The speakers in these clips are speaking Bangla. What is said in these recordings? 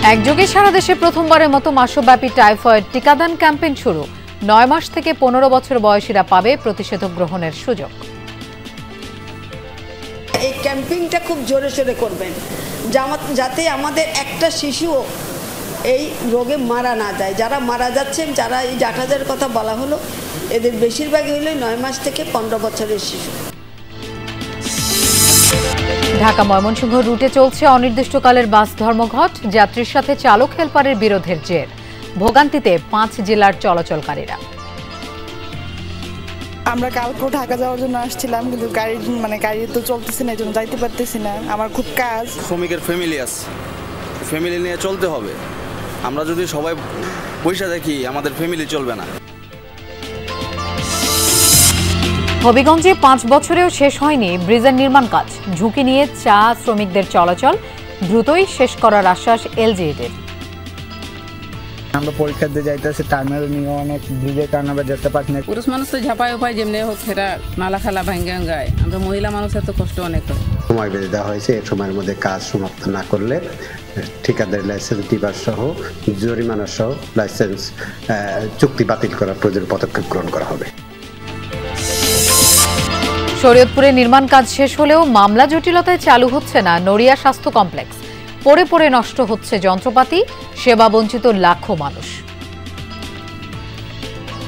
একযোগে সারা দেশে প্রথমবারের মতো মাসব্যাপী টাইফয়েড টিকাদান ক্যাম্পেইন শুরু। 9 মাস থেকে 15 বছর বয়সীরা পাবে প্রতিষেধক গ্রহণের সুযোগ। এই ক্যাম্পেইনটা খুব জোরে সোরে করবেন যাতে আমাদের একটা শিশুও এই রোগে মারা না যায়। যারা মারা যাচ্ছেন, যারা এই 8,000 কথা বলা হলো, এদের বেশিরভাগই হলো 9 মাস থেকে 15 বছরের শিশু। ঢাকা ময়মনসিংহ রুটে চলছে অনির্দিষ্টকালের বাস ধর্মঘট। যাত্রীর সাথে চালক হেলপারের বিরোধের জের। ভোগান্তিতে 5 জেলার চলাচলকারীরা। আমরা কালকেও ঢাকা যাওয়ার জন্য আসছিলাম, কিন্তু গাড়ি তো চলতেছে না, এই জন্য যাইতে পারতেছি না। আমার খুব কাজ। শ্রমিকের ফ্যামিলি আছে, ফ্যামিলি নিয়ে চলতে হবে। আমরা যদি সবাই পয়সা দেখি, আমাদের ফ্যামিলি চলবে না। হবিগঞ্জে 5 বছরেও শেষ হয়নি ব্রিজের নির্মাণ কাজ। ঝুঁকি নিয়ে চা শ্রমিকদের চলাচল দ্রুতই শেষ করার আশ্বাস এলজিইডির। আমরা পরীক্ষা দিয়ে যাইতেছি, টার্মিনাল নিয়ে অনেক ব্রিজের কারণে আমরা যেতে পারছি না। পুরুষ মানুষ তো ঝাপায় উপায় যেমনি হোক সেটা নালা খালা ভাঙ্গে গায়, আমরা মহিলা মানুষের তো কষ্ট অনেক হয়। সময় বেঁধে দেওয়া হয়েছে, এর সময়ের মধ্যে কাজ সমাপ্ত না করলে ঠিকাদার লাইসেন্স দিবার সহ জরিমানা সহ লাইসেন্স চুক্তি বাতিল করার প্রয়োজনীয় পদক্ষেপ গ্রহণ করা হবে। শরীয়তপুরে নির্মাণ কাজ শেষ হলেও মামলা জটিলতায় চালু হচ্ছে না নড়িয়া স্বাস্থ্য কমপ্লেক্স। পড়ে পড়ে নষ্ট হচ্ছে যন্ত্রপাতি, সেবা বঞ্চিত লাখো মানুষ।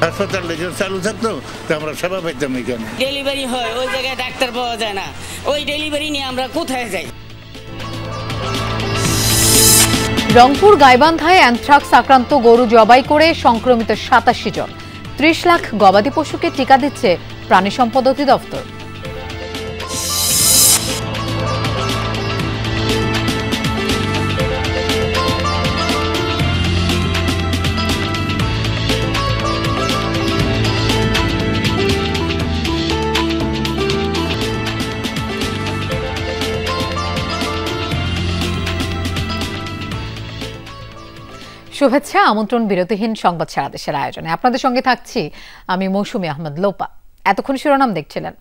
হাসপাতাল চালু থাকতো আমরা সেবা পাইতাম এখানে। ডেলিভারি হয়, ওই জায়গায় ডাক্তার পাওয়া যায় না, ওই ডেলিভারি নিয়ে আমরা কোথায় যাই? রংপুর গাইবান্ধায় অ্যানথ্রাক্স আক্রান্ত গরু জবাই করে সংক্রমিত 87 জন। 30 লাখ গবাদি পশুকে টিকা দিচ্ছে প্রাণী সম্পদ অধিদপ্তর। শুভেচ্ছা, আমন্ত্রণ বিরতিহীন সংবাদ সারা দেশের আয়োজনে। আপনাদের সঙ্গে থাকছি আমি মৌসুমী আহমেদ লোপা। এতক্ষণ শিরোনাম দেখছিলেন।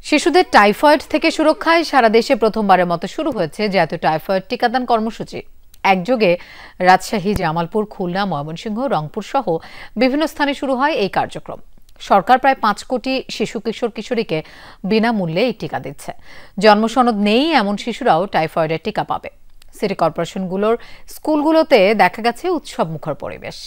শিশুদের টাইফয়েড থেকে সুরক্ষায় সারা দেশে প্রথমবারের মতো শুরু হয়েছে জাতীয় টাইফয়েড টিকাদান কর্মসূচি। একযোগে রাজশাহী, জামালপুর, খুলনা, ময়মনসিংহ, রংপুর সহ বিভিন্ন স্থানে শুরু হয় এই কার্যক্রম। সরকার প্রায় 5 কোটি শিশু কিশোর কিশোরীকে বিনামূল্যে এই টিকা দিচ্ছে। জন্মসনদ নেই এমন শিশুরাও টাইফয়েডের টিকা পাবে। সিটি কর্পোরেশনগুলোর স্কুলগুলোতে দেখা গেছে উৎসব মুখর পরিবেশ।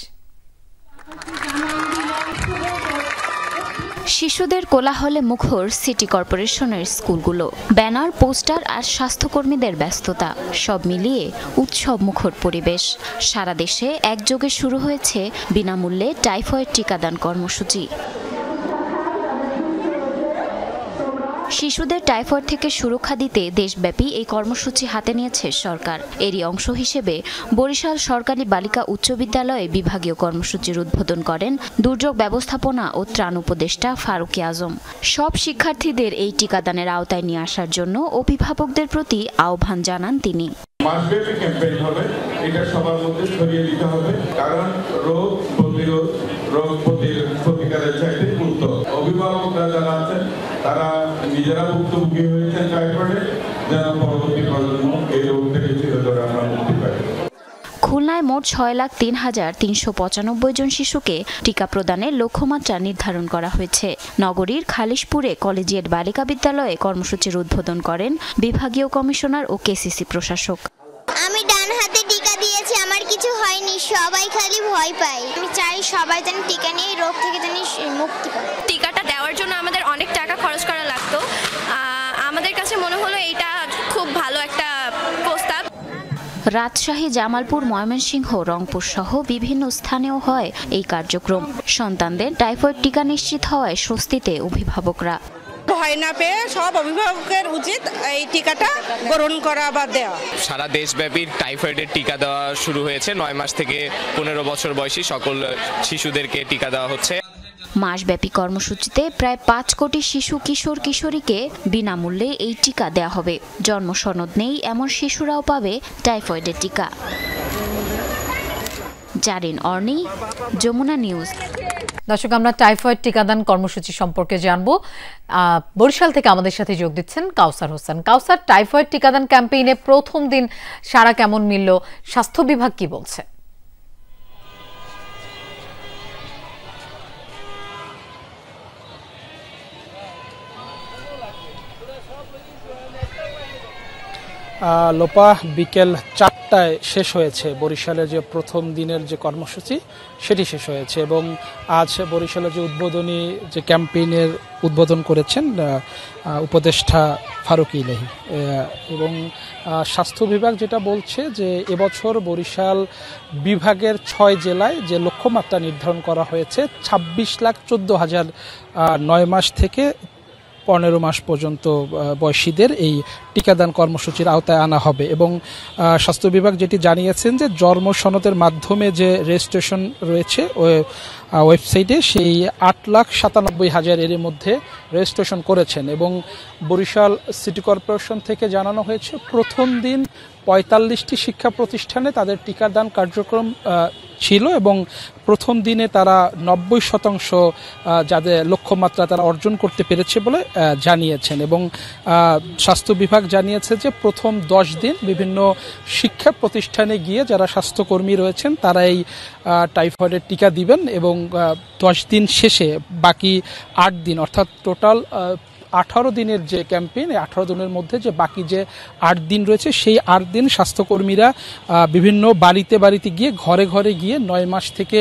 শিশুদের কোলাহলে মুখর সিটি কর্পোরেশনের স্কুলগুলো। ব্যানার, পোস্টার আর স্বাস্থ্যকর্মীদের ব্যস্ততা, সব মিলিয়ে উৎসব মুখর পরিবেশ। সারা দেশে একযোগে শুরু হয়েছে বিনামূল্যে টাইফয়েড টিকাদান কর্মসূচি। শিশুদের টাইফয়েড থেকে সুরক্ষা দিতে দেশব্যাপী এই কর্মসূচি হাতে নিয়েছে সরকার। এরই অংশ হিসেবে বরিশাল সরকারি বালিকা উচ্চ বিদ্যালয়ে বিভাগীয় কর্মসূচির উদ্বোধন করেন দুর্যোগ ব্যবস্থাপনা ও ত্রাণ উপদেষ্টা ফারুকী আজম। সব শিক্ষার্থীদের এই টিকাদানের আওতায় নিয়ে আসার জন্য অভিভাবকদের প্রতি আহ্বান জানান তিনি। মাসব্যাপী ক্যাম্পেইন হবে, এটা সবার মধ্যে ছড়িয়ে দিতে হবে, কারণ রোগ প্রতিরোধ, রোগ প্রতিকারের চাইতে গুরুত্ব। অভিভাবকরা যারা আছেন তারা নিজেরা ভুক্তভোগী হয়েছেন টাইফয়েডে, যেন পরবর্তী প্রজন্ম এই রোগ থেকে চিরতরে আমরা মুক্তি পাই। খুলনায় মোট 6,03,395 জন শিশুকে টিকা প্রদানের লক্ষ্যমাত্রা নির্ধারণ করা হয়েছে। নগরীর খালিশপুরে কলেজিয়েট বালিকা বিদ্যালয়ে কর্মসূচির উদ্বোধন করেন বিভাগীয় কমিশনার ও কেসিসি প্রশাসক। আমি ডান হাতে টিকা দিয়েছি, আমার কিছু হয়নি, সবাই খালি ভয় পায়। আমি চাই সবাই যেন টিকা নিয়ে রোগ থেকে যেন মুক্তি পায়। টিকাটা দেওয়ার জন্য আমাদের অনেক টাকা খরচ করা লাগতো। আমাদের কাছে মনে হলো এইটা খুব ভালো একটা প্রস্তাব। রাজশাহী, জামালপুর, ময়মনসিংহ, রংপুর সহ বিভিন্ন স্থানেও হয় এই কার্যক্রম। সন্তানদের টাইফয়েড টিকা নিশ্চিত হওয়ায় স্বস্তিতে অভিভাবকরা। ভয় না পেয়ে সব অভিভাবকের উচিত এই টিকাটা গ্রহণ করা বা দেওয়া। সারা দেশব্যাপী টাইফয়েডের টিকা দেওয়া শুরু হয়েছে। 9 মাস থেকে 15 বছর বয়সী সকল শিশুদেরকে টিকা দেওয়া হচ্ছে। মাসব্যাপী কর্মসূচিতে প্রায় 5 কোটি শিশু কিশোর কিশোরীকে বিনামূল্যে এই টিকা দেওয়া হবে। জন্মসনদ নেই এমন শিশুরাও পাবে টাইফয়েডের টিকা। জারিন অর্নি, যমুনা নিউজ। দর্শক, আমরা টাইফয়েড টিকাদান কর্মসূচি সম্পর্কে জানবো। বরিশাল থেকে আমাদের সাথে যোগ দিচ্ছেন কাউসার হোসেন। কাউসার, টাইফয়েড টিকাদান ক্যাম্পেইনে প্রথম দিন সাড়া কেমন মিলল? স্বাস্থ্য বিভাগ কি বলছে? লোপা, বিকেল 4টায় শেষ হয়েছে বরিশালের যে প্রথম দিনের যে কর্মসূচি সেটি শেষ হয়েছে এবং আজ বরিশালের যে উদ্বোধনী যে ক্যাম্পেইনের উদ্বোধন করেছেন উপদেষ্টা ফারুক ইলাহি এবং স্বাস্থ্য বিভাগ যেটা বলছে যে এবছর বরিশাল বিভাগের 6 জেলায় যে লক্ষ্যমাত্রা নির্ধারণ করা হয়েছে 26,14,000 9 মাস থেকে 15 মাস পর্যন্ত বয়সীদের এই টিকাদান কর্মসূচির আওতায় আনা হবে এবং স্বাস্থ্য বিভাগ যেটি জানিয়েছেন যে জন্ম সনদের মাধ্যমে যে রেজিস্ট্রেশন রয়েছে ওয়েবসাইটে সেই 8,97,000 এর মধ্যে রেজিস্ট্রেশন করেছেন এবং বরিশাল সিটি কর্পোরেশন থেকে জানানো হয়েছে প্রথম দিন 45টি শিক্ষা প্রতিষ্ঠানে তাদের টিকাদান কার্যক্রম ছিল এবং প্রথম দিনে তারা 90% যাদের লক্ষ্যমাত্রা তারা অর্জন করতে পেরেছে বলে জানিয়েছেন এবং স্বাস্থ্য বিভাগ জানিয়েছে যে প্রথম 10 দিন বিভিন্ন শিক্ষা প্রতিষ্ঠানে গিয়ে যারা স্বাস্থ্যকর্মী রয়েছেন তারা এই টাইফয়েডের টিকা দিবেন এবং 10 দিন শেষে বাকি 8 দিন অর্থাৎ টোটাল 18 দিনের যে ক্যাম্পেইন, এই 18 দিনের মধ্যে যে বাকি যে 8 দিন রয়েছে সেই 8 দিন স্বাস্থ্যকর্মীরা বিভিন্ন বাড়িতে বাড়িতে গিয়ে ঘরে ঘরে গিয়ে 9 মাস থেকে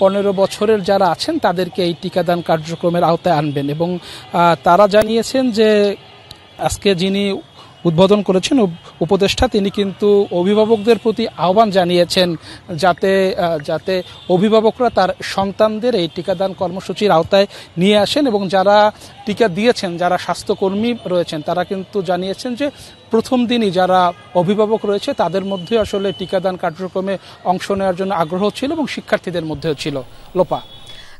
15 বছরের যারা আছেন তাদেরকে এই টিকাদান কার্যক্রমের আওতায় আনবেন এবং তারা জানিয়েছেন যে আজকে যিনি উদ্বোধন করেছেন উপদেষ্টা তিনি কিন্তু অভিভাবকদের প্রতি আহ্বান জানিয়েছেন যাতে অভিভাবকরা তার সন্তানদের এই টিকাদান কর্মসূচির আওতায় নিয়ে আসেন এবং যারা টিকা দিয়েছেন যারা স্বাস্থ্যকর্মী রয়েছেন তারা কিন্তু জানিয়েছেন যে প্রথম দিনই যারা অভিভাবক রয়েছে তাদের মধ্যে আসলে টিকাদান কার্যক্রমে অংশ নেওয়ার জন্য আগ্রহ ছিল এবং শিক্ষার্থীদের মধ্যেও ছিল। লোপা।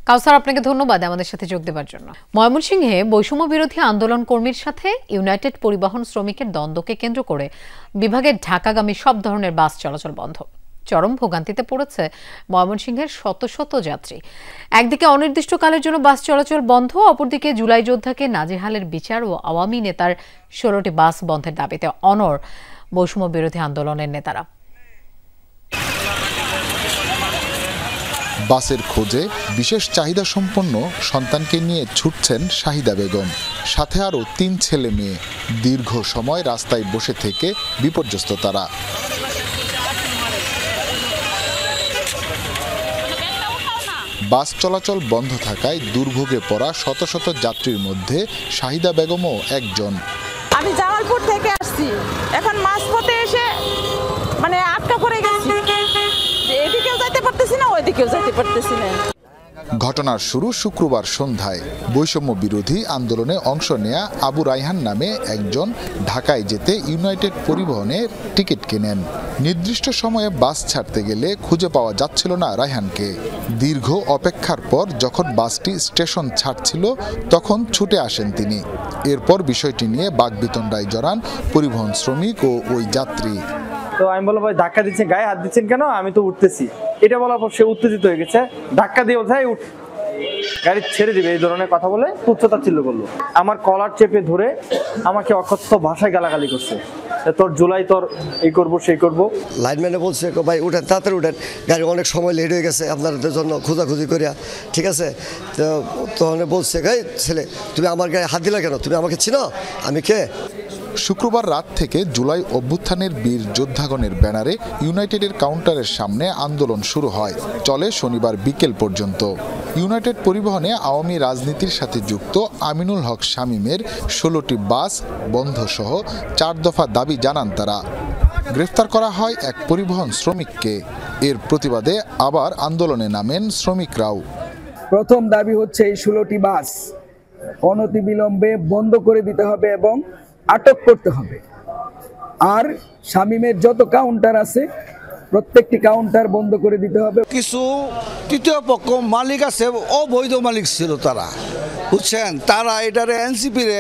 কাউসার, আপনাকে ধন্যবাদ আমাদের সাথে যোগ দেওয়ার জন্য। ময়মনসিংহে বৈষম্য বিরোধী আন্দোলন কর্মীর সাথে ইউনাইটেড পরিবহন শ্রমিকের দ্বন্দ্বকে কেন্দ্র করে বিভাগের ঢাকাগামী সব ধরনের বাস চলাচল বন্ধ। চরম ভোগান্তিতে পড়েছে ময়মনসিংহের শত শত যাত্রী। একদিকে অনির্দিষ্টকালের জন্য বাস চলাচল বন্ধ, অপরদিকে জুলাই যোদ্ধাকে নাজেহালের বিচার ও আওয়ামী নেতার 16টি বাস বন্ধের দাবিতে অনড় বৈষম্য বিরোধী আন্দোলনের নেতারা। বাসের খোঁজে বিশেষ চাহিদা সম্পন্ন সন্তানকে নিয়ে ছুটছেন শাহিদা বেগম, সাথে আরও 3 ছেলে মেয়ে। দীর্ঘ সময় রাস্তায় বসে থেকে বিপর্যস্ত তারা। বাস চলাচল বন্ধ থাকায় দুর্ভোগে পড়া শত শত যাত্রীর মধ্যে শাহিদা বেগমও একজন। আমি জামালপুর থেকে আসছি, এখন মাঝপথে এসে মানে আটকা পড়ে গেছি, এদিকেও যাইতে পারতেছি না ওইদিকেও যাইতে পারতেছি না। ঘটনার শুরু শুক্রবার সন্ধ্যায়। বৈষম্য বিরোধী আন্দোলনে অংশ নেয়া আবু রায়হান নামে একজন ঢাকায় যেতে ইউনাইটেড পরিবহনে টিকিট কেনেন। নির্দিষ্ট সময়ে বাস ছাড়তে গেলে খুঁজে পাওয়া যাচ্ছিল না রায়হানকে। দীর্ঘ অপেক্ষার পর যখন বাসটি স্টেশন ছাড়ছিল তখন ছুটে আসেন তিনি। এরপর বিষয়টি নিয়ে বাকবিতণ্ডায় জড়ান পরিবহন শ্রমিক ও ওই যাত্রী। তো আমি বললাম ভাই ধাক্কা দিচ্ছেন, গায়ে হাত দিচ্ছেন কেন? আমি তো উঠতেছি। এটা বলার পর সে উত্তেজিত হয়ে গেছে, ধাক্কা দিয়ে বলছে গাড়ি ছেড়ে দিবে এই ধরনের কথা বলে তুচ্ছতাচ্ছিল্য করলো। আমার কলার চেপে ধরে আমাকে অকথ্য ভাষায় গালাগালি করছে, তোর জুলাই তোর এই করবো সেই করবো। লাইনম্যানে বলছে ভাই উঠেন, তাড়াতাড়ি উঠেন, গাড়ি অনেক সময় লেট হয়ে গেছে আপনাদের জন্য খোঁজাখুঁজি করিয়া, ঠিক আছে? তো তখন বলছে গাই ছেলে তুমি আমার গায়ে হাত দিলা কেন? তুমি আমাকে চিনো? আমি কে? শুক্রবার রাত থেকে জুলাই অভ্যুত্থানের বীর যোদ্ধাগণের ব্যানারে ইউনাইটেডের কাউন্টারের সামনে আন্দোলন শুরু হয়, চলে শনিবার বিকেল পর্যন্ত। ইউনাইটেড পরিবহনে আওয়ামী রাজনীতির সাথে যুক্ত আমিনুল হক শামীমের 16টি বাস বন্ধ সহ 4 দফা দাবি জানান তারা। গ্রেফতার করা হয় এক পরিবহন শ্রমিককে। এর প্রতিবাদে আবার আন্দোলনে নামেন শ্রমিকরাও। প্রথম দাবি হচ্ছে এই 16টি বাস অনতিবিলম্বে বন্ধ করে দিতে হবে এবং আটক করতে হবে। আর শামীমের যত কাউন্টার আছে প্রত্যেকটি কাউন্টার বন্ধ করে দিতে হবে। কিছু তৃতীয় পক্ষ মালিক আছে, অবৈধ মালিক ছিল তারা, বুঝছেন? তারা এটারে এনসিপির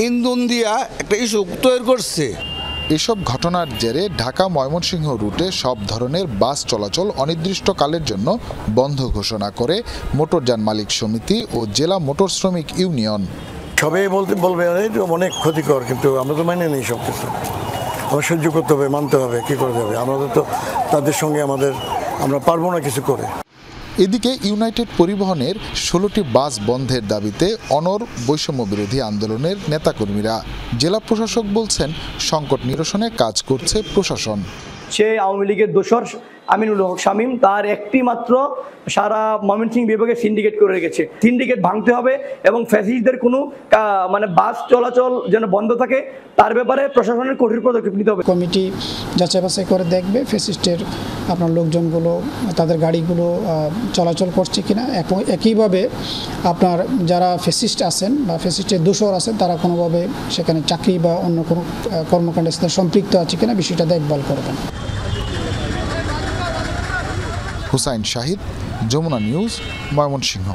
ইন্ধন দিয়া একটা ইস্যু তৈরি করছে। এসব ঘটনার জেরে ঢাকা ময়মনসিংহ রুটে সব ধরনের বাস চলাচল অনির্দিষ্টকালের জন্য বন্ধ ঘোষণা করে মোটরযান মালিক সমিতি ও জেলা মোটর শ্রমিক ইউনিয়ন। সবাই বলবে অনেক ক্ষতিকর, কিন্তু আমরা তো মাইনে নেই সব কিছু। আমরা সহ্য করতে হবে, মানতে হবে, কি করতে হবে। আমাদের তো তাদের সঙ্গে আমরা পারবো না কিছু করে। এদিকে ইউনাইটেড পরিবহনের 16টি বাস বন্ধের দাবিতে অনড় বৈষম্য বিরোধী আন্দোলনের নেতাকর্মীরা। জেলা প্রশাসক বলছেন, সংকট নিরসনে কাজ করছে প্রশাসন। সে আওয়ামী লীগের দোসর আমিনুল হক শামীম, তার একটি মাত্র সারা ময়মনসিংহ বিভাগে সিন্ডিকেট করে রেখেছে। সিন্ডিকেট ভাঙতে হবে এবং ফ্যাসিস্টদের কোনো বাস চলাচল যেন বন্ধ থাকে, তার ব্যাপারে প্রশাসনের কঠোর পদক্ষেপ নিতে হবে। কমিটি যাচাই বাছাই করে দেখবে ফ্যাসিস্টের আপনার লোকজনগুলো তাদের গাড়িগুলো চলাচল করছে কিনা। একইভাবে আপনার যারা ফ্যাসিস্ট আছেন বা ফ্যাসিস্টের দোসর আছেন তারা কোনোভাবে সেখানে চাকরি বা অন্য কোনো কর্মকাণ্ডের সাথে সম্পৃক্ত আছে কিনা বিষয়টা দেখভাল করবেন। হুসাইন শাহিদ, যমুনা নিউজ, ময়মনসিংহ।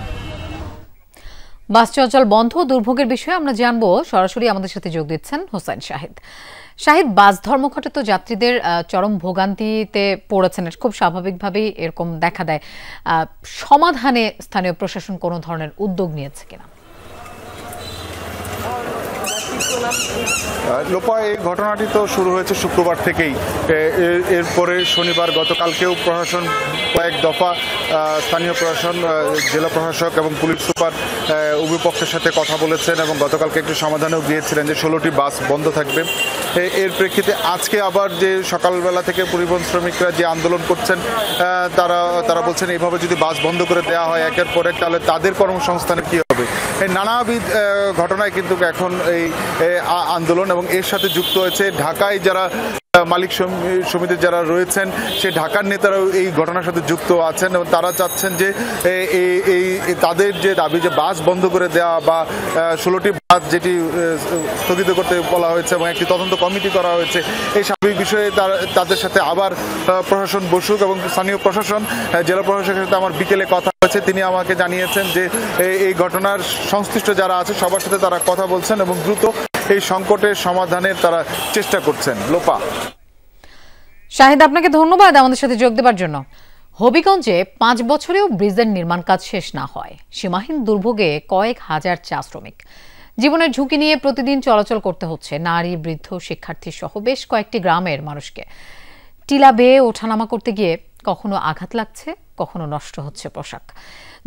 বাস চলাচল বন্ধ দুর্ভোগের বিষয়ে আমরা জানবো। সরাসরি আমাদের সাথে যোগ দিচ্ছেন হুসাইন শাহিদ। বাস ধর্মঘটে তো যাত্রীদের চরম ভোগান্তিতে পড়েছেন, খুব স্বাভাবিকভাবেই এরকম দেখা দেয়। সমাধানে স্থানীয় প্রশাসন কোনো ধরনের উদ্যোগ নিয়েছে কিনা? লোপা, এই ঘটনাটি তো শুরু হয়েছে শুক্রবার থেকেই। এরপরে শনিবার গতকালকেও প্রশাসন কয়েক দফা স্থানীয় প্রশাসন, জেলা প্রশাসক এবং পুলিশ সুপার উভয় পক্ষের সাথে কথা বলেছেন এবং গতকালকে একটি সমাধানেও গিয়েছিলেন যে 16টি বাস বন্ধ থাকবে। এর প্রেক্ষিতে আজকে আবার যে সকালবেলা থেকে পরিবহন শ্রমিকরা যে আন্দোলন করছেন, তারা বলছেন এইভাবে যদি বাস বন্ধ করে দেওয়া হয় একের পর এক, তাহলে তাদের কর্মসংস্থানের কী হবে। এই নানাবিধ ঘটনায় কিন্তু এখন এই আন্দোলন এবং এর সাথে যুক্ত হয়েছে ঢাকায় যারা মালিক সমিতির যারা রয়েছেন, সেই ঢাকার নেতারাও এই ঘটনার সাথে যুক্ত আছেন এবং তারা চাচ্ছেন যে এই তাদের যে দাবি যে বাস বন্ধ করে দেওয়া বা 16টি বাস যেটি স্থগিত করতে বলা হয়েছে এবং একটি তদন্ত কমিটি করা হয়েছে, এই সার্বিক বিষয়ে তাদের সাথে আবার প্রশাসন বসুক। এবং স্থানীয় প্রশাসন, জেলা প্রশাসকের সাথে আমার বিকেলে কথা হয়েছে, তিনি আমাকে জানিয়েছেন যে এই ঘটনার সংশ্লিষ্ট যারা আছে সবার সাথে তারা কথা বলছেন এবং দ্রুত এই সংকটের সমাধানের তারা চেষ্টা করছেন। লোপা, শাহিদ, আপনাকে ধন্যবাদ আমাদের সাথে যোগ দেওয়ার জন্য। হবিগঞ্জে 5 বছরেও ব্রিজের নির্মাণ কাজ শেষ না হয়, সীমাহীন দুর্ভোগে কয়েক হাজার চা শ্রমিক। জীবনের ঝুঁকি নিয়ে প্রতিদিন চলাচল করতে হচ্ছে নারী, বৃদ্ধ, শিক্ষার্থী সহ বেশ কয়েকটি গ্রামের মানুষকে। টিলা বেয়ে ওঠানামা করতে গিয়ে কখনো আঘাত লাগছে, কখনো নষ্ট হচ্ছে পোশাক।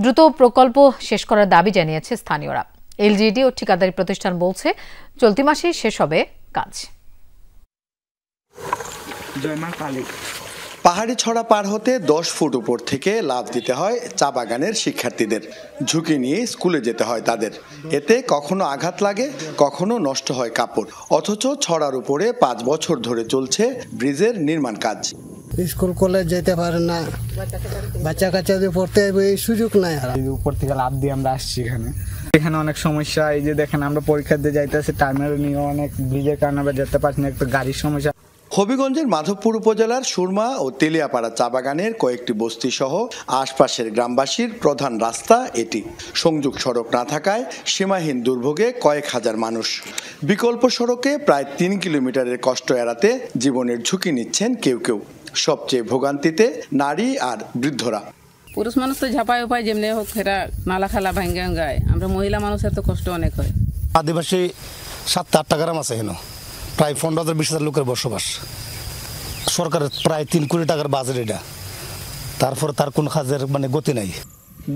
দ্রুত প্রকল্প শেষ করার দাবি জানিয়েছে স্থানীয়রা। এলজিইডি ও ঠিকাদারি প্রতিষ্ঠান বলছে চলতি মাসেই শেষ হবে কাজ। পাহাড়ি ছড়া পার হতে 10 ফুট উপর থেকে লাফ দিতে হয় চা বাগানের শিক্ষার্থীদের। ঝুঁকি নিয়ে স্কুলে যেতে হয় তাদের। এতে কখনো আঘাত লাগে, কখনো নষ্ট হয় কাপড়। অথচ ছড়ার উপরে 5 বছর ধরে চলছে ব্রিজের নির্মাণ কাজ। স্কুল কলেজ যেতে পারে না, বাচ্চা কাচ্চাদের পড়তে এই সুযোগ নাই। উপর থেকে লাফ দিয়ে আমরা আসছি এখানে অনেক সমস্যা। এই যে দেখেন, আমরা পরীক্ষা দিয়ে যাইতেছি, টার্মিনাল নিয়ে অনেক ব্রিজের কারণে আমরা যেতে পারছি না, একটা গাড়ির সমস্যা। হবিগঞ্জের মাধবপুর উপজেলার সুরমা ও তেলিয়াপাড়া চা বাগানের কয়েকটি বস্তি সহ আশপাশের গ্রামবাসীর প্রধান রাস্তা এটি। সংযোগ সড়ক না থাকায় সীমাহীন দুর্ভোগে কয়েক হাজার মানুষ। বিকল্প সড়কে প্রায় 3 কিলোমিটারের কষ্ট এড়াতে জীবনের ঝুঁকি নিচ্ছেন কেউ কেউ। সবচেয়ে ভোগান্তিতে নারী আর বৃদ্ধরা। পুরুষ মানুষ তো ঝাঁপায় উপায় যেমনি হোক এরা নালা খালা ভাঙ্গা গায়, আমরা মহিলা মানুষের তো কষ্ট অনেক হয়। আদিবাসী 7-8টা গ্রাম আছে এখানে, প্রায় 15,000-20,000 লোকের বসবাস। সরকারের প্রায় 3 কোটি টাকার বাজেট এটা, তারপর তার কোন কাজের গতি নাই।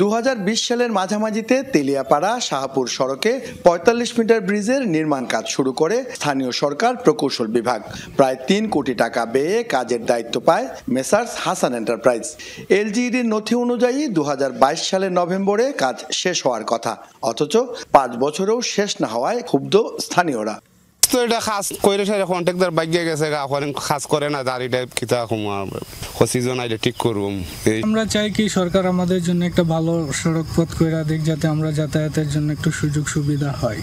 2020 সালের মাঝামাঝিতে তেলিয়াপাড়া শাহপুর সড়কে 45 মিটার ব্রিজের নির্মাণ কাজ শুরু করে স্থানীয় সরকার প্রকৌশল বিভাগ। প্রায় 3 কোটি টাকা ব্যয়ে কাজের দায়িত্ব পায় মেসার্স হাসান এন্টারপ্রাইজ। এলজিইডির নথি অনুযায়ী 2022 সালের নভেম্বরে কাজ শেষ হওয়ার কথা, অথচ 5 বছরেও শেষ না হওয়ায় ক্ষুব্ধ স্থানীয়রা। তো এটা খাস কইরে সারা কন্ট্রাক্টর বাইকে গেছে এখন খাস করে না, তার এটা কিতা সিজন আইলে ঠিক করুম। আমরা চাই কি সরকার আমাদের জন্য একটা ভালো সড়ক পথ কইরা দেখ, যাতে আমরা যাতায়াতের জন্য একটু সুযোগ সুবিধা হয়।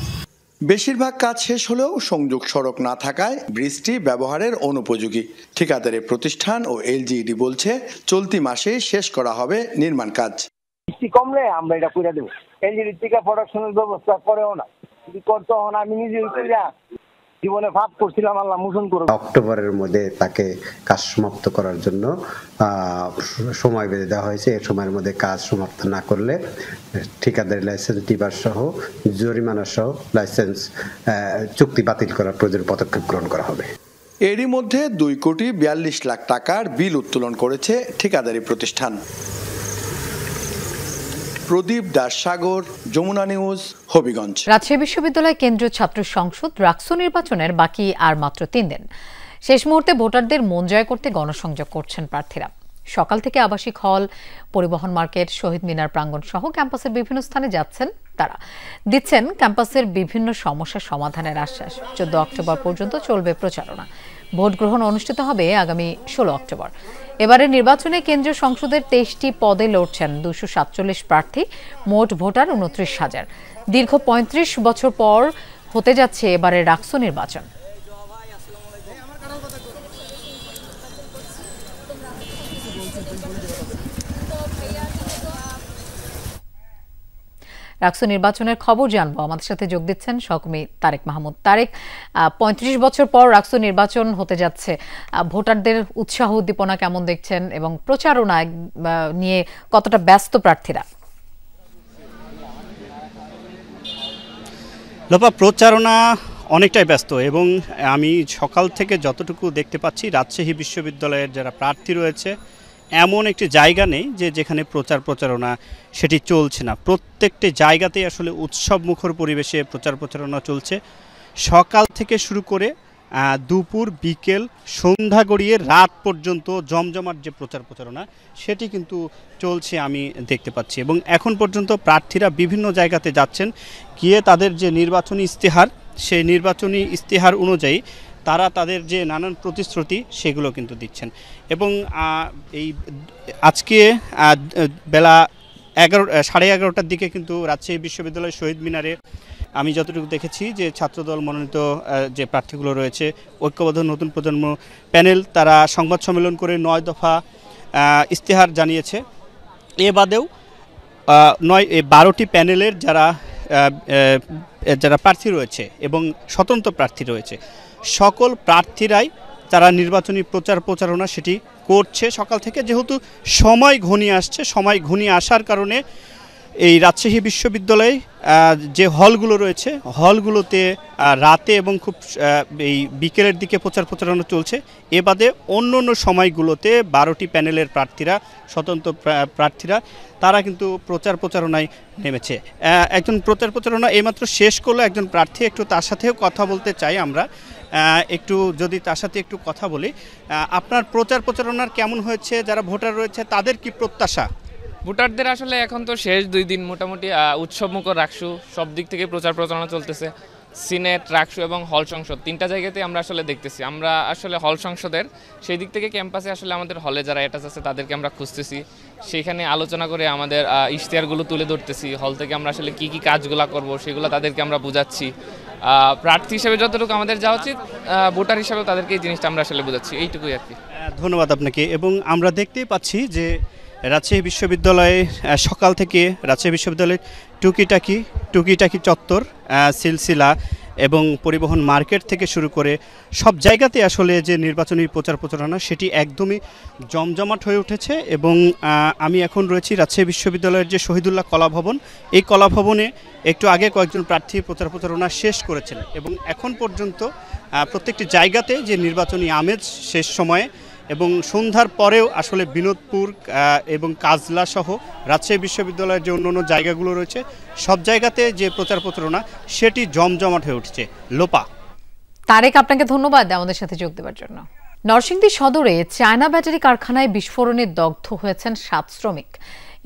বেশিরভাগ কাজ শেষ হলেও সংযোগ সড়ক না থাকায় ব্রিজটি ব্যবহারের অনুপযোগী। ঠিকাদারি প্রতিষ্ঠান ও এলজিইডি বলছে চলতি মাসে শেষ করা হবে নির্মাণ কাজ। বৃষ্টি কমলে আমরা এটা কইরা দেব। এলজিইডি থেকে প্রোডাকশনের ব্যবস্থা করেও না, যদি করতে হন আমি নিজেই কইরা জীবনে পাপ করছিলাম, আল্লাহ মোচন করুন। অক্টোবরের মধ্যে তাকে কাজ সমাপ্ত করার জন্য সময় বেঁধে দেওয়া হয়েছে। এই সময়ের মধ্যে কাজ সমাপ্ত না করলে ঠিকাদারি লাইসেন্স ডিবার সহ জরিমানা সহ লাইসেন্স চুক্তি বাতিল করার প্রয়োজনীয় পদক্ষেপ গ্রহণ করা হবে। এরই মধ্যে 2,42,00,000 টাকার বিল উত্তোলন করেছে ঠিকাদারি প্রতিষ্ঠান। প্রদীপ দাস সাগর, যমুনা নিউজ, হবিগঞ্জ। রাজশাহী বিশ্ববিদ্যালয় কেন্দ্রীয় ছাত্র সংসদ রাকসু নির্বাচনের বাকি আর মাত্র 3 দিন। শেষ মুহূর্তে ভোটারদের মন জয় করতে গণসংযোগ করছেন প্রার্থীরা। সকাল থেকে আবাসিক হল, পরিবহন মার্কেট, শহীদ মিনার প্রাঙ্গণ সহ ক্যাম্পাসের বিভিন্ন স্থানে যাচ্ছেন তারা। দিচ্ছেন ক্যাম্পাসের বিভিন্ন সমস্যার সমাধানের আশ্বাস। 14 অক্টোবর পর্যন্ত চলবে প্রচারণা। ভোট গ্রহণ অনুষ্ঠিত হবে আগামী 16 অক্টোবর। এবারের নির্বাচনে কেন্দ্রীয় সংসদের 23টি পদে লড়ছেন 247 প্রার্থী, মোট ভোটার 29,000। দীর্ঘ 35 বছর পর হতে যাচ্ছে এবারের রাকসু নির্বাচন। রাকসু নির্বাচনের খবর জানবো, আমাদের সাথে যোগ দিচ্ছেন সহকর্মী তারেক মাহমুদ। তারেক, 35 বছর পর রাকসু নির্বাচন হতে যাচ্ছে, ভোটারদের উৎসাহ উদ্দীপনা কেমন দেখছেন এবং প্রচারণা নিয়ে কতটা ব্যস্ত প্রার্থীরা? লোপা, প্রচারণা অনেকটাই ব্যস্ত এবং আমি সকাল থেকে যতটুকু দেখতে পাচ্ছি রাজশাহী বিশ্ববিদ্যালয়ের যারা প্রার্থী রয়েছে এমন একটি জায়গা নেই যেখানে প্রচারণা সেটি চলছে না। প্রত্যেকটি জায়গাতেই আসলে উৎসব মুখর পরিবেশে প্রচারণা চলছে। সকাল থেকে শুরু করে দুপুর, বিকেল, সন্ধ্যা গড়িয়ে রাত পর্যন্ত জমজমাট যে প্রচারণা সেটি কিন্তু চলছে আমি দেখতে পাচ্ছি। এবং এখন পর্যন্ত প্রার্থীরা বিভিন্ন জায়গাতে যাচ্ছেন, গিয়ে তাদের যে নির্বাচনী ইশতেহার, সেই নির্বাচনী ইশতেহার অনুযায়ী তারা তাদের যে নানান প্রতিশ্রুতি সেগুলো কিন্তু দিচ্ছেন। এবং এই আজকে বেলা 11:30টার দিকে কিন্তু রাজশাহী বিশ্ববিদ্যালয় শহীদ মিনারে আমি যতটুকু দেখেছি যে ছাত্রদল মনোনীত যে প্রার্থীগুলো রয়েছে, ঐক্যবদ্ধ নতুন প্রজন্ম প্যানেল, তারা সংবাদ সম্মেলন করে 9 দফা ইশতেহার জানিয়েছে। এ বাদেও 12টি প্যানেলের যারা প্রার্থী রয়েছে এবং স্বতন্ত্র প্রার্থী রয়েছে, সকল প্রার্থীরাই তারা নির্বাচনী প্রচারণা সেটি করছে সকাল থেকে। যেহেতু সময় ঘনিয়ে আসার কারণে এই রাজশাহী বিশ্ববিদ্যালয়ে যে হলগুলো রয়েছে, হলগুলোতে রাতে এবং খুব এই বিকেলের দিকে প্রচারণা চলছে। এ বাদে অন্য সময়গুলোতে 12টি প্যানেলের প্রার্থীরা, স্বতন্ত্র প্রার্থীরা, তারা কিন্তু প্রচারণায় নেমেছে। একজন প্রচারণা এইমাত্র শেষ করলো একজন প্রার্থী, একটু তার সাথেও কথা বলতে চাই আমরা। যদি তার সাথে একটু কথা বলি, আপনার প্রচারণার কেমন হয়েছে? যারা ভোটার রয়েছে তাদের কি প্রত্যাশা? ভোটারদের আসলে এখন তো শেষ 2 দিন মোটামুটি উৎসবমুখর রাকসু, সব দিক থেকে প্রচারণা চলতেছে। সিনেট, রাকসু এবং হল সংসদ 3টা জায়গাতে আমরা আসলে দেখতেছি। আমরা আসলে হল সংসদের সেই দিক থেকে ক্যাম্পাসে আসলে আমাদের হলে যারা অ্যাটাচ আছে তাদেরকে আমরা খুঁজতেছি, সেইখানে আলোচনা করে আমাদের ইশতেহারগুলো তুলে ধরতেছি। হল থেকে আমরা আসলে কি কাজগুলো করব সেগুলো তাদেরকে আমরা বুঝাচ্ছি। প্রার্থী হিসেবে যতটুকু আমাদের যাওয়া উচিত, ভোটার হিসেবে তাদেরকে এই জিনিসটা আমরা আসলে বুঝাচ্ছি, এইটুকুই আর কি। ধন্যবাদ আপনাকে। এবং আমরা দেখতেই পাচ্ছি যে রাজশাহী বিশ্ববিদ্যালয়ে সকাল থেকে রাজশাহী বিশ্ববিদ্যালয়ের টুকিটাকি চত্বর, সিলসিলা এবং পরিবহন মার্কেট থেকে শুরু করে সব জায়গাতে আসলে যে নির্বাচনী প্রচারণা সেটি একদমই জমজমাট হয়ে উঠেছে। এবং আমি এখন রয়েছি রাজশাহী বিশ্ববিদ্যালয়ের যে শহীদুল্লাহ কলাভবন, এই কলাভবনে একটু আগে কয়েকজন প্রার্থী প্রচারণা শেষ করেছেন এবং এখন পর্যন্ত প্রত্যেকটি জায়গাতে যে নির্বাচনী আমেজ শেষ সময়ে এবং সন্ধ্যার পরেও আসলে বিনোদপুর এবং কাজলা সহ রাজশাহী বিশ্ববিদ্যালয়ের যে অন্য জায়গাগুলো রয়েছে সব জায়গাতে যে প্রচারণা সেটি জমজমাট হয়ে উঠছে। লোপা, তারেক, আপনাকে ধন্যবাদ আমাদের সাথে যোগ দেওয়ার জন্য। নরসিংদী সদরে চায়না ব্যাটারি কারখানায় বিস্ফোরণে দগ্ধ হয়েছেন 7 শ্রমিক।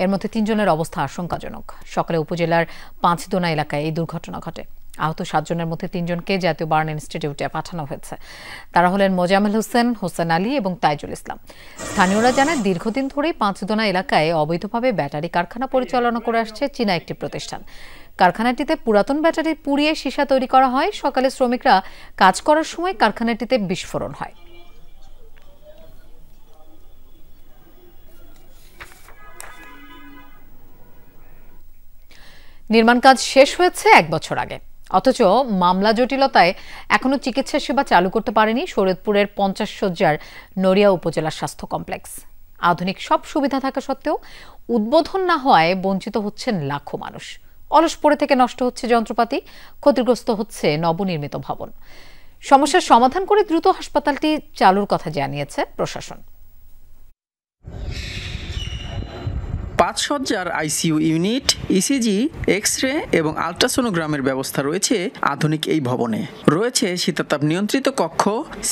এর মধ্যে 3 জনের অবস্থা আশঙ্কাজনক। সকালে উপজেলার পাঁচদোনা এলাকায় এই দুর্ঘটনা ঘটে। আহত 7 জনের মধ্যে 3 জনকে জাতীয় বার্ন ইনস্টিটিউটে পাঠানো হয়েছে। তারা হলেন মোজামেল হোসেন, হোসেন আলী এবং তাইজুল ইসলাম। স্থানীয়রা জানায় দীর্ঘদিন ধরেই পাঁচদোনা এলাকায় অবৈধভাবে ব্যাটারি কারখানা পরিচালনা করে আসছে চীনা একটি প্রতিষ্ঠান। কারখানাটিতে পুরাতন ব্যাটারি পুড়িয়ে সীসা তৈরি করা হয়। সকালে শ্রমিকরা কাজ করার সময় কারখানাটিতে বিস্ফোরণ হয়। নির্মাণ কাজ শেষ হয়েছে 1 বছর আগে। অথচ মামলা জটিলতায় এখনো চিকিৎসা সেবা চালু করতে পারেনি শরীয়তপুরের 50 শয্যার নড়িয়া উপজেলা স্বাস্থ্য কমপ্লেক্স। আধুনিক সব সুবিধা থাকা সত্ত্বেও উদ্বোধন না হওয়ায় বঞ্চিত হচ্ছেন লাখো মানুষ। অলস পড়ে থেকে নষ্ট হচ্ছে যন্ত্রপাতি, ক্ষতিগ্রস্ত হচ্ছে নবনির্মিত ভবন। সমস্যার সমাধান করে দ্রুত হাসপাতালটি চালুর কথা জানিয়েছে প্রশাসন। 5 শয্যার আইসিইউ ইউনিট, ইসিজি, এক্স-রে এবং আল্ট্রাসোনোগ্রামের ব্যবস্থা রয়েছে আধুনিক এই ভবনে। রয়েছে শীতাতাপ নিয়ন্ত্রিত কক্ষ,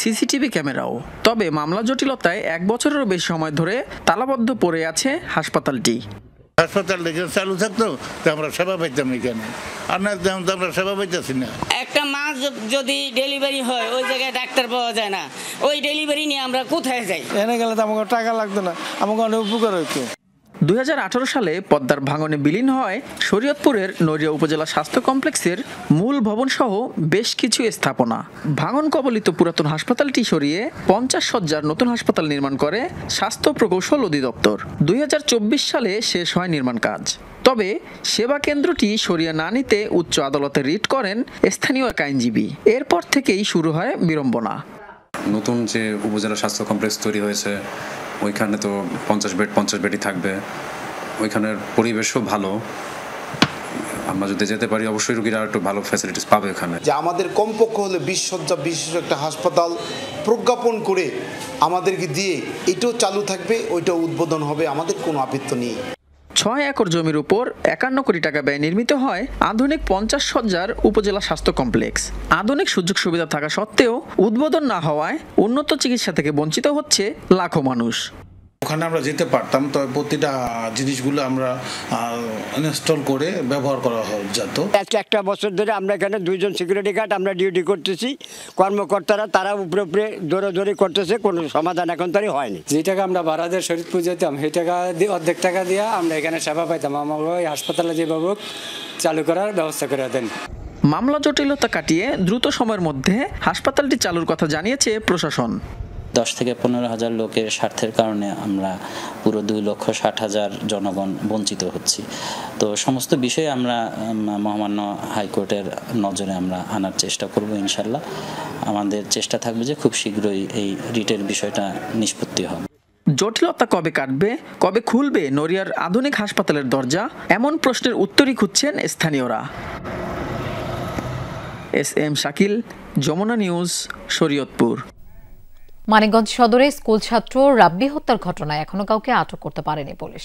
সিসিটিভি ক্যামেরাও। তবে মামলা জটিলতায় 1 বছরেরও বেশি সময় ধরে তালাবদ্ধ পড়ে আছে হাসপাতালটি। হাসপাতালটা চালু থাকতো তো আমরা সেবা পাইতাম এখানে, আর না তো আমরা সেবা পাইতেছি না। একটা মাস যদি ডেলিভারি হয় ওই জায়গায় ডাক্তার পাওয়া যায় না, ওই ডেলিভারি নিয়ে আমরা কোথায় যাই? এনে গেলে তো আমাকে টাকা লাগতো না, আমাকে অনেক উপকার হইতো। 2018 সালে পদ্মার ভাঙনে বিলীন হয় শরীয়তপুরের নড়িয়া উপজেলা স্বাস্থ্য কমপ্লেক্সের মূল ভবন সহ বেশ কিছু স্থাপনা। ভাঙন কবলিত পুরাতন হাসপাতালটি সরিয়ে 50 শয্যার নতুন হাসপাতাল নির্মাণ করে স্বাস্থ্য প্রকৌশল অধিদপ্তর। 2024 সালে শেষ হয় নির্মাণ কাজ। তবে সেবা কেন্দ্রটি সরিয়ে না নিতে উচ্চ আদালতে রিট করেন স্থানীয় এক আইনজীবী। এরপর থেকেই শুরু হয় বিড়ম্বনা। নতুন যে উপজেলা স্বাস্থ্য কমপ্লেক্স তৈরি হয়েছে ওইখানে তো 50 বেডই থাকবে, ওইখানের পরিবেশও ভালো। আমরা যদি যেতে পারি অবশ্যই রোগীরা একটু ভালো ফ্যাসিলিটিস পাবে এখানে। যে আমাদের কমপক্ষ হলে 20 শয্যা বিশিষ্ট একটা হাসপাতাল প্রজ্ঞাপন করে আমাদেরকে দিয়ে এটাও চালু থাকবে, ওইটাও উদ্বোধন হবে, আমাদের কোনো আপত্তি নেই। 6 একর জমির উপর 51 কোটি টাকা ব্যয় নির্মিত হয় আধুনিক 50 শয্যার উপজেলা স্বাস্থ্য কমপ্লেক্স। আধুনিক সুযোগ সুবিধা থাকা সত্ত্বেও উদ্বোধন না হওয়ায় উন্নত চিকিৎসা থেকে বঞ্চিত হচ্ছে লাখো মানুষ। ওখানে আমরা যেতে পারতাম, তবে প্রতিটা জিনিসগুলো আমরা ইনস্টল করে ব্যবহার করা যেত। একটা বছর ধরে আমরা এখানে 2 জন সিকিউরিটি গার্ড আমরা ডিউটি করতেছি, কর্মকর্তারা তারা উপরে উপরে দৌড়াদৌড়ি করতেছে, কোনো সমাধান এখন তারই হয়নি। যে টাকা আমরা ভাড়া দিয়ে শরীয়তপুর যেতাম সেই টাকা দিয়ে অর্ধেক টাকা দিয়ে আমরা এখানে সেবা পাইতাম। আমার ওই হাসপাতালে যেভাবে চালু করার ব্যবস্থা করে দেন। মামলা জটিলতা কাটিয়ে দ্রুত সময়ের মধ্যে হাসপাতালটি চালুর কথা জানিয়েছে প্রশাসন। 10 থেকে 15,000 লোকের স্বার্থের কারণে আমরা পুরো 2,60,000 জনগণ বঞ্চিত হচ্ছি। তো সমস্ত বিষয়ে আমরা মহামান্য হাইকোর্টের নজরে আমরা আনার চেষ্টা করব ইনশাল্লাহ। আমাদের চেষ্টা থাকবে যে খুব শীঘ্রই এই রিটের বিষয়টা নিষ্পত্তি হবে। জটিলতা কবে কাটবে, কবে খুলবে নড়িয়ার আধুনিক হাসপাতালের দরজা, এমন প্রশ্নের উত্তরই খুঁজছেন স্থানীয়রা। SM Shakil, Jamuna news, Shariatpur. মানিকগঞ্জ সদরে স্কুল ছাত্র রাব্বি হত্যার ঘটনায় এখনো কাউকে আটক করতে পারেনি পুলিশ।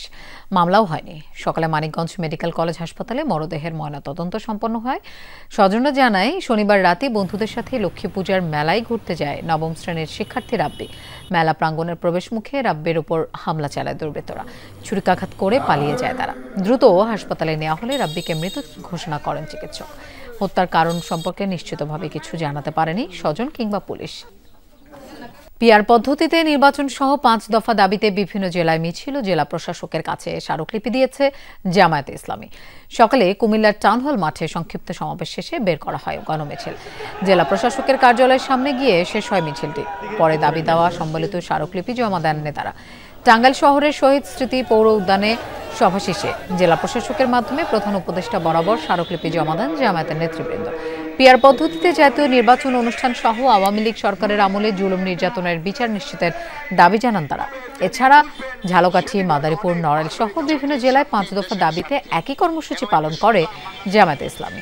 মামলাও হয়নি। সকালে মানিকগঞ্জ মেডিকেল কলেজ হাসপাতালে মরদেহের ময়নাতদন্ত সম্পন্ন হয়। স্বজনরা জানায় শনিবার রাতে বন্ধুদের সাথে লক্ষ্মী পূজার মেলায় ঘুরতে যায় 9ম শ্রেণীর শিক্ষার্থী রাব্বি। মেলা প্রাঙ্গণের প্রবেশ মুখে রাব্বির উপর হামলা চালায় দুর্বৃত্তরা। ছুরিকাঘাত করে পালিয়ে যায় তারা। দ্রুত হাসপাতালে নেওয়া হলে রাব্বিকে মৃত ঘোষণা করেন চিকিৎসক। হত্যার কারণ সম্পর্কে নিশ্চিতভাবে কিছু জানাতে পারেনি স্বজন কিংবা পুলিশ। পিআর পদ্ধতিতে নির্বাচন সহ 5 দফা দাবিতে বিভিন্ন জেলায় মিছিল জেলা প্রশাসকের কাছে স্মারকলিপি দিয়েছে জামায়াতে ইসলামী। সকালে কুমিল্লার টাউন হল মাঠে সংক্ষিপ্ত সমাবেশ শেষে বের করা হয় গণমিছিল। জেলা প্রশাসকের কার্যালয়ের সামনে গিয়ে শেষ হয় মিছিলটি। পরে দাবি দেওয়া সম্বলিত স্মারকলিপি জমা দেন নেতারা। টাঙ্গাইল শহরের শহীদ স্মৃতি পৌর উদ্যানে সভা শেষে জেলা প্রশাসকের মাধ্যমে প্রধান উপদেষ্টা বরাবর স্মারকলিপি জমা দেন জামায়াতের নেতৃবৃন্দ। পিআর পদ্ধতিতে জাতীয় নির্বাচন অনুষ্ঠান সহ আওয়ামী লীগ সরকারের আমলে জুলুম নির্যাতনের বিচার নিশ্চিতের দাবি জানান তারা। এছাড়া ঝালকাঠি, মাদারীপুর, নড়াইল সহ বিভিন্ন জেলায় 5 দফা দাবিতে একই কর্মসূচি পালন করে জামায়াতে ইসলামী।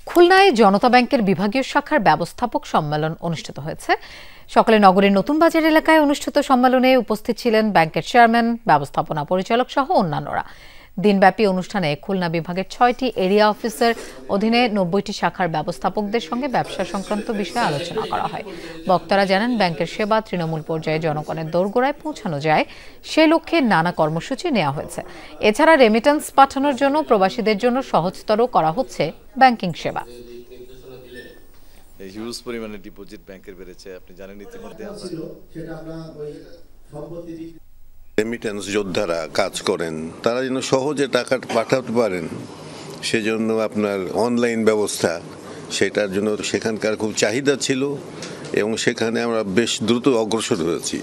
খুলনায় জনতা ব্যাংকের বিভাগীয় শাখার ব্যবস্থাপক সম্মেলন অনুষ্ঠিত হয়েছে। সকালে নগরীর নতুন বাজার এলাকায় অনুষ্ঠিত সম্মেলনে উপস্থিত ছিলেন ব্যাংকের চেয়ারম্যান, ব্যবস্থাপনা পরিচালক সহ অন্যান্যরা। দিনব্যাপী অনুষ্ঠানে খুলনা বিভাগের 6টি এরিয়া অফিসের অধীনে 90টি শাখার ব্যবস্থাপকদের সঙ্গে ব্যবসা সংক্রান্ত বিষয়ে আলোচনা করা হয়। বক্তারা জানান, ব্যাংকের সেবা তৃণমূল পর্যায়ে জনগণের দোরগোড়ায় পৌঁছানো যায় সে লক্ষ্যে নানা কর্মসূচি নেওয়া হয়েছে। এছাড়া রেমিটেন্স পাঠানোর জন্য প্রবাসীদের জন্য সহজতর করা হচ্ছে ব্যাংকিং সেবা। হিউজ পরিমাণে ডিপোজিট ব্যাংকের বেড়েছে, আপনি জানেন ইতিমধ্যে। রেমিটেন্স যোদ্ধারা কাজ করেন, তারা যেন সহজে টাকা পাঠাতে পারেন, সেজন্য আপনার অনলাইন ব্যবস্থা, সেটার জন্য সেখানকার খুব চাহিদা ছিল এবং সেখানে আমরা বেশ দ্রুত অগ্রসর হয়েছি।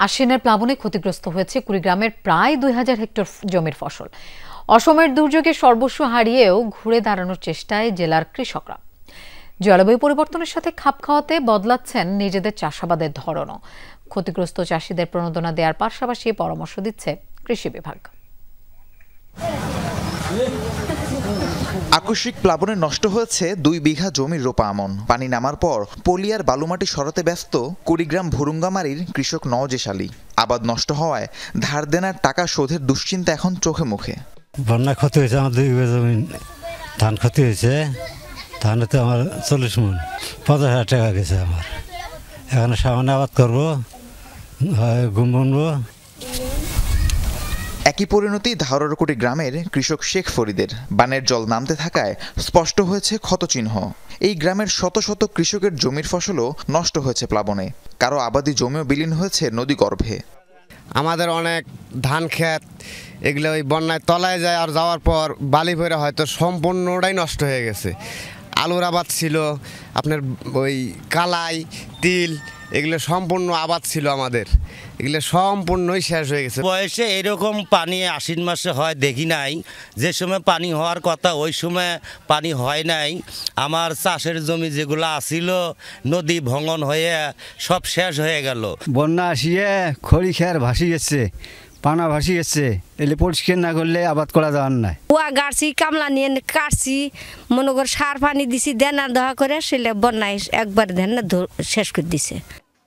আশ্বিনের প্লাবনে ক্ষতিগ্রস্ত হয়েছে কুড়িগ্রামের প্রায় 2000 হেক্টর জমির ফসল। অসমের দুর্যোগে সর্বস্ব হারিয়েও ঘুরে দাঁড়ানোর চেষ্টায় জেলার কৃষকরা। জলবায়ু পরিবর্তনের সাথে খাপ খাওয়াতে বদলাচ্ছেন নিজেদের চাষাবাদের ধরনও। ক্ষতিগ্রস্ত চাষিদের প্রণোদনা দেওয়ার পাশাপাশি পরামর্শ দিচ্ছে কৃষি বিভাগ। আকস্মিক প্লাবনে নষ্ট হয়েছে 2 বিঘা জমির রোপা আমন। পানি নামার পর পলিয়ার বালুমাটি সরাতে ব্যস্ত কুড়িগ্রাম ভুরুঙ্গামারির কৃষক নওজেশ আলী। আবাদ নষ্ট হওয়ায় ধার দেনার টাকা শোধের দুশ্চিন্তা এখন চোখে মুখে। বন্যা ক্ষতি হয়েছে, আমার 2 বিঘা জমি ধান ক্ষতি হয়েছে। ধানেতে আমার 40 মণ 50,000 টাকা গেছে আমার। এখানে সামান্য আবাদ করবো, গম বুনবো। একই পরিণতি ধাওড়ারকুটি গ্রামের কৃষক শেখ ফরিদের। বানের জল নামতে থাকায় স্পষ্ট হয়েছে ক্ষতচিহ্ন। এই গ্রামের শত শত কৃষকের জমির ফসলও নষ্ট হয়েছে প্লাবনে। কারো আবাদি জমিও বিলীন হয়েছে নদী গর্ভে। আমাদের অনেক ধান ক্ষেত এগুলো ওই বন্যায় তলায় যায়, আর যাওয়ার পর বালি ভরে হয়তো সম্পূর্ণটাই নষ্ট হয়ে গেছে। আলুর আবাদ ছিল, আপনার ওই কালাই, তিল, এগুলো সম্পূর্ণ আবাদ ছিল আমাদের, এগুলো সম্পূর্ণই শেষ হয়ে গেছে। বয়সে এরকম পানি আশ্বিন মাসে হয় দেখি নাই। যে সময় পানি হওয়ার কথা ওই সময় পানি হয় নাই। আমার চাষের জমি যেগুলো আসিল নদী ভঙ্গন হয়ে সব শেষ হয়ে গেল। বন্যা আসিয়ে খড়ি খেয়ার ভাসি গেছে, পানা ভাসি গেছে। এলে পরিষ্কার না করলে আবাদ করা যাওয়ার নাই। কুয়া গাড়ছি, কামলা নিয়ে কাটছি, মনে কর সার পানি দিছি, দেনা দহা করে সেলে বন্যায় একবার দেন শেষ করে দিছে।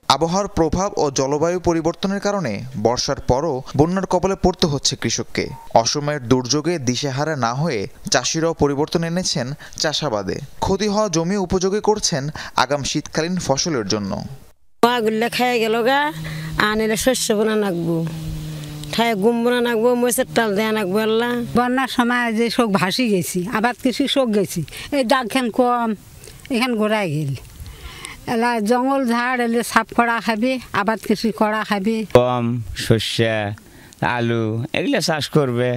আবহাওয়ার প্রভাব ও জলবায়ু পরিবর্তনের কারণে বর্ষার পরও বন্যার কবলে পড়তে হচ্ছে কৃষককে। অসময়ের দুর্যোগে দিশেহারা না হয়ে চাষিরাও পরিবর্তন এনেছেন চাষাবাদে। ক্ষতি হওয়া জমি উপযোগী করছেন আগাম শীতকালীন ফসলের জন্য। মাগুল্লা খেয়ে গেল গা, আনেলে শস্য বোনা নাকবো, ঠায় গুম বোনা নাকবো, মরিচের টাল দেয়া নাকবো। আল্লাহ বন্যার সময় যে শোক ভাসি গেছি, আবাদ কিছু শোক গেছি, এই ডাকখান কম, এখান গোড়ায় গেল। এলা জঙ্গল ঝাড় এলে সাপ করা খাবি, আবাদ কিছু করা খাবি। গম, শস্য, আলু এগুলো চাষ করবে,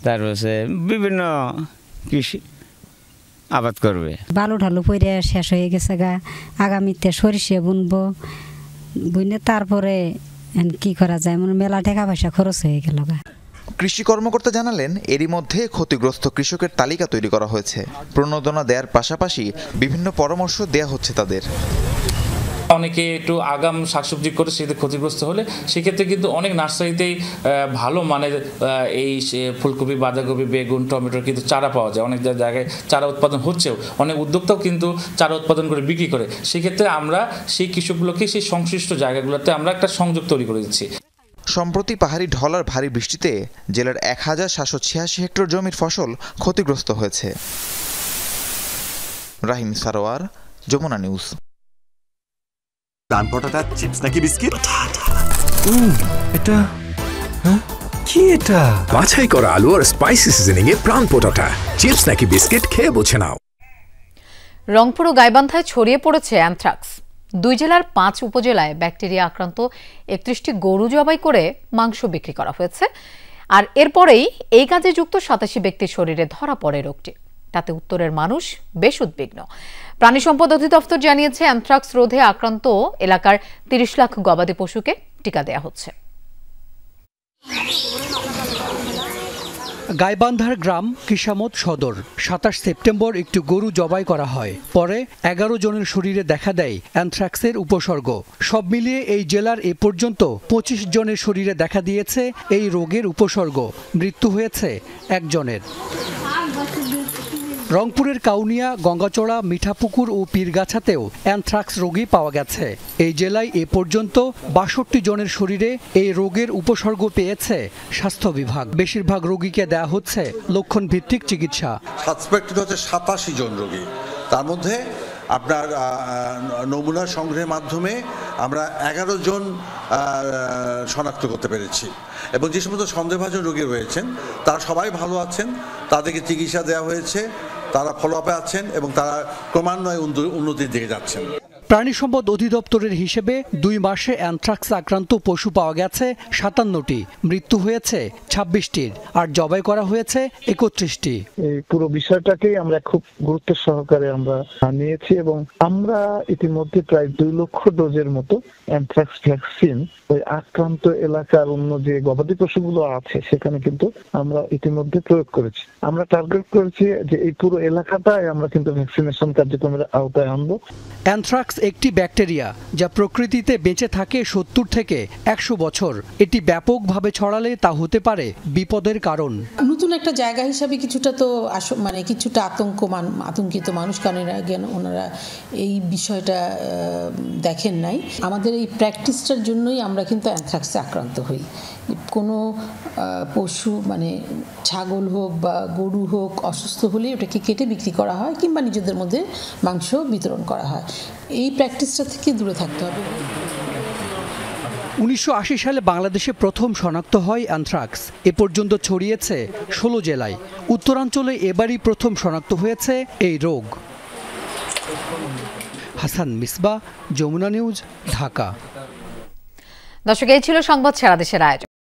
তারপর বিভিন্ন কৃষি আবাদ করবে। বালু ঢালু পরে শেষ হয়ে গেছে গা, আগামীতে সরিষা বুনবো, বুনে তারপরে কি করা যায়, মানে মেলা টাকা পয়সা খরচ হয়ে গেল গা। কৃষি কর্মকর্তা জানালেন এরই মধ্যে ক্ষতিগ্রস্ত কৃষকের তালিকা তৈরি করা হয়েছে। প্রণোদনা দেওয়ার পাশাপাশি বিভিন্ন পরামর্শ দেয়া হচ্ছে তাদের। অনেকে একটু আগাম শাকসবজি করে সেটা ক্ষতিগ্রস্ত হলে সেক্ষেত্রে কিন্তু অনেক নার্সারিতেই ভালো মানের এই ফুলকপি, বাঁধাকপি, বেগুন, টমেটোর কিন্তু চারা পাওয়া যায়। অনেক জায়গায় চারা উৎপাদন হচ্ছেও, অনেক উদ্যোক্তাও কিন্তু চারা উৎপাদন করে বিক্রি করে। সেক্ষেত্রে আমরা সেই কৃষকগুলোকে সেই সংশ্লিষ্ট জায়গাগুলোতে আমরা একটা সংযোগ তৈরি করে দিচ্ছি। সম্প্রতি পাহাড়ি ঢল আর ভারী বৃষ্টিতে জেলার 1786 হেক্টর জমির ফসল ক্ষতিগ্রস্ত হয়েছে। রাহিম সারোয়ার, যমুনা নিউজ। প্রাণ পটাটা চিপস নাকি বিস্কিট? এটা কি? এটা বাছাই করা আলু আর স্পাইসি সিজনিং এ প্রাণ পটাটা চিপস নাকি বিস্কিট, খেয়ে বুঝে নাও। রংপুর ও গাইবান্ধায় ছড়িয়ে পড়েছে অ্যানথ্রাক্স। 2 জেলার 5 উপজেলায় ব্যাকটেরিয়া আক্রান্ত 31টি গরু জবাই করে মাংস বিক্রি করা হয়েছে। আর এরপরেই এই কাজে যুক্ত 87 ব্যক্তির শরীরে ধরা পড়ে রোগটি। তাতে উত্তরের মানুষ বেশ উদ্বিগ্ন। প্রাণী সম্পদ অধিদপ্তর জানিয়েছে অ্যানথ্রাক্স রোধে আক্রান্ত এলাকার 30 লাখ গবাদি পশুকে টিকা দেওয়া হচ্ছে। গাইবান্ধার গ্রাম কিসামত সদর 27 সেপ্টেম্বর একটি গরু জবাই করা হয়। পরে 11 জনের শরীরে দেখা দেয় অ্যানথ্রাক্সের উপসর্গ। সব মিলিয়ে এই জেলার এ পর্যন্ত 25 জনের শরীরে দেখা দিয়েছে এই রোগের উপসর্গ। মৃত্যু হয়েছে 1 জনের। রংপুরের কাউনিয়া, গঙ্গাচড়া, মিঠাপুকুর ও পীরগাছাতেও অ্যানথ্রাক্স রোগী পাওয়া গেছে। এই জেলায় এ পর্যন্ত 62 জনের শরীরে এই রোগের উপসর্গ পেয়েছে স্বাস্থ্য বিভাগ। বেশিরভাগ রোগীকে দেয়া হচ্ছে লক্ষণ ভিত্তিক চিকিৎসা। সাসপেক্টেড হচ্ছে 87 জন রোগী। তার মধ্যে আপনার নমুনা সংগ্রহের মাধ্যমে আমরা 11 জন শনাক্ত করতে পেরেছি, এবং যে সমস্ত সন্দেহভাজন রোগী রয়েছেন তারা সবাই ভালো আছেন, তাদেরকে চিকিৎসা দেওয়া হয়েছে, তারা ফলো আপে আছেন এবং তারা ক্রমান্বয়ে উন্নতির দিকে যাচ্ছেন। প্রাণী সম্পদ অধিদপ্তরের হিসেবে 2 মাসে অ্যানথ্রাক্স আক্রান্ত পশু পাওয়া গেছে 57টি, মৃত্যু হয়েছে 26টির, আর জবাই করা হয়েছে 31টি। এই পুরো বিষয়টাকেই আমরা খুব গুরুত্ব সহকারে আমরা নিয়েছি এবং আমরা ইতিমধ্যে প্রায় 2 লক্ষ ডোজের মতো অ্যানথ্রাক্স ভ্যাকসিন ওই আক্রান্ত এলাকার অন্য যে গবাদি পশুগুলো আছে সেখানে কিন্তু আমরা ইতিমধ্যে প্রয়োগ করেছি। আমরা টার্গেট করেছি যে এই পুরো এলাকাটায় আমরা কিন্তু ভ্যাকসিনেশন কার্যক্রমের আওতায় আনবো। অ্যানথ্রাক্স একটি ব্যাকটেরিয়া যা প্রকৃতিতে বেঁচে থাকে 70 থেকে 100 বছর। এটি ব্যাপকভাবে ছড়ালে তা হতে পারে বিপদের কারণ। নতুন একটা জায়গা হিসাবে কিছুটা তো মানে কিছুটা আতঙ্কিত মানুষ, কারণ ওনারা এই বিষয়টা দেখেন নাই। আমাদের এই প্র্যাকটিসটার জন্যই আমরা কিন্তু অ্যানথ্রাক্সে আক্রান্ত হই। কোনো পশু মানে ছাগল হোক বা গরু হোক অসুস্থ হলে ওটাকে কেটে বিক্রি করা হয় কিংবা নিজেদের মধ্যে মাংস বিতরণ করা হয়। এই প্র্যাকটিসটা থেকে দূরে থাকতে হবে। 1980 সালে বাংলাদেশে প্রথম শনাক্ত হয় অ্যানথ্রাক্স। এ পর্যন্ত ছড়িয়েছে 16 জেলায়। উত্তরাঞ্চলে এবারই প্রথম শনাক্ত হয়েছে এই রোগ। হাসান মিসবা, যমুনা নিউজ, ঢাকা। দর্শক, এই ছিল সংবাদ সারা দেশের আয়োজন।